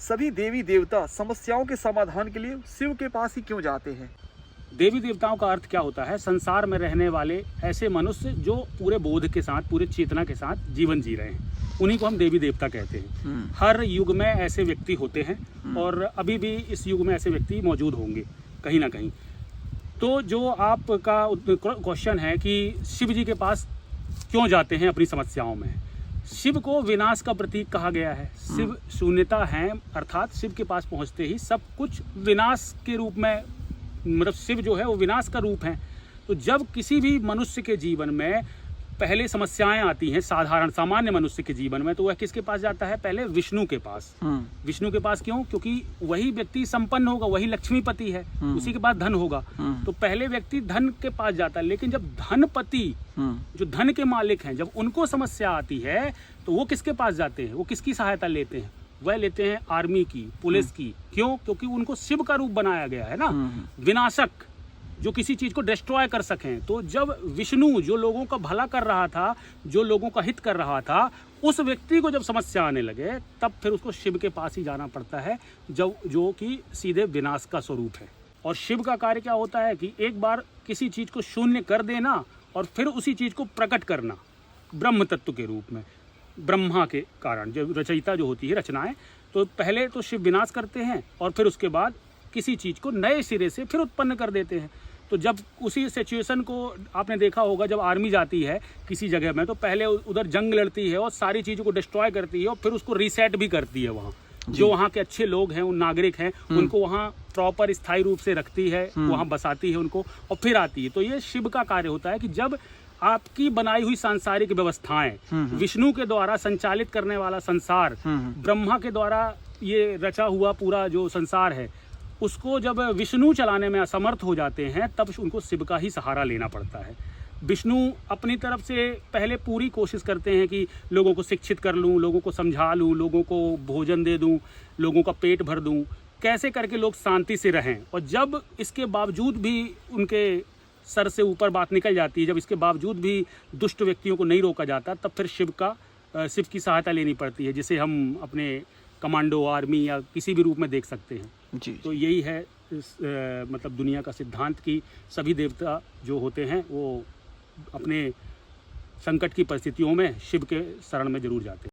सभी देवी देवता समस्याओं के समाधान के लिए शिव के पास ही क्यों जाते हैं? देवी देवताओं का अर्थ क्या होता है? संसार में रहने वाले ऐसे मनुष्य जो पूरे बोध के साथ, पूरे चेतना के साथ जीवन जी रहे हैं, उन्हीं को हम देवी देवता कहते हैं। हर युग में ऐसे व्यक्ति होते हैं और अभी भी इस युग में ऐसे व्यक्ति मौजूद होंगे कहीं ना कहीं। तो जो आपका क्वेश्चन है कि शिव जी के पास क्यों जाते हैं अपनी समस्याओं में, शिव को विनाश का प्रतीक कहा गया है। शिव शून्यता है, अर्थात शिव के पास पहुंचते ही सब कुछ विनाश के रूप में, मतलब शिव जो है वो विनाश का रूप है। तो जब किसी भी मनुष्य के जीवन में पहले समस्याएं आती हैं, साधारण सामान्य मनुष्य के जीवन में, तो वह किसके पास जाता है? पहले विष्णु के पास। विष्णु के पास क्यों? क्योंकि वही व्यक्ति संपन्न होगा, वही लक्ष्मीपति है, उसी के पास धन होगा। तो पहले व्यक्ति धन के पास जाता है। लेकिन जब धनपति, जो धन के मालिक हैं, जब उनको समस्या आती है तो वो किसके पास जाते हैं? वो किसकी सहायता लेते हैं? वह लेते हैं आर्मी की, पुलिस की। क्यों? क्योंकि उनको शिव का रूप बनाया गया है ना, विनाशक, जो किसी चीज को डिस्ट्रॉय कर सकें। तो जब विष्णु, जो लोगों का भला कर रहा था, जो लोगों का हित कर रहा था, उस व्यक्ति को जब समस्या आने लगे, तब फिर उसको शिव के पास ही जाना पड़ता है, जो कि सीधे विनाश का स्वरूप है। और शिव का कार्य क्या होता है कि एक बार किसी चीज को शून्य कर देना और फिर उसी चीज को प्रकट करना ब्रह्म तत्व के रूप में, ब्रह्मा के कारण। जो रचयिता जो होती है, रचनाएं, तो पहले तो शिव विनाश करते हैं और फिर उसके बाद किसी चीज को नए सिरे से फिर उत्पन्न कर देते हैं। तो जब उसी सिचुएशन को आपने देखा होगा, जब आर्मी जाती है किसी जगह में, तो पहले उधर जंग लड़ती है और सारी चीज़ों को डिस्ट्रॉय करती है और फिर उसको रीसेट भी करती है। वहाँ जो वहाँ के अच्छे लोग हैं, उन नागरिक हैं, उनको वहाँ प्रॉपर स्थायी रूप से रखती है, वहाँ बसाती है उनको, और फिर आती है। तो ये शिव का कार्य होता है कि जब आपकी बनाई हुई सांसारिक व्यवस्थाएं, विष्णु के द्वारा संचालित करने वाला संसार, ब्रह्मा के द्वारा ये रचा हुआ पूरा जो संसार है, उसको जब विष्णु चलाने में असमर्थ हो जाते हैं, तब उनको शिव का ही सहारा लेना पड़ता है। विष्णु अपनी तरफ से पहले पूरी कोशिश करते हैं कि लोगों को शिक्षित कर लूँ, लोगों को समझा लूँ, लोगों को भोजन दे दूँ, लोगों का पेट भर दूँ, कैसे करके लोग शांति से रहें। और जब इसके बावजूद भी उनके सर से ऊपर बात निकल जाती है, जब इसके बावजूद भी दुष्ट व्यक्तियों को नहीं रोका जाता, तब फिर शिव की सहायता लेनी पड़ती है, जिसे हम अपने कमांडो, आर्मी या किसी भी रूप में देख सकते हैं। जी। तो यही है मतलब दुनिया का सिद्धांत कि सभी देवता जो होते हैं वो अपने संकट की परिस्थितियों में शिव के शरण में जरूर जाते हैं।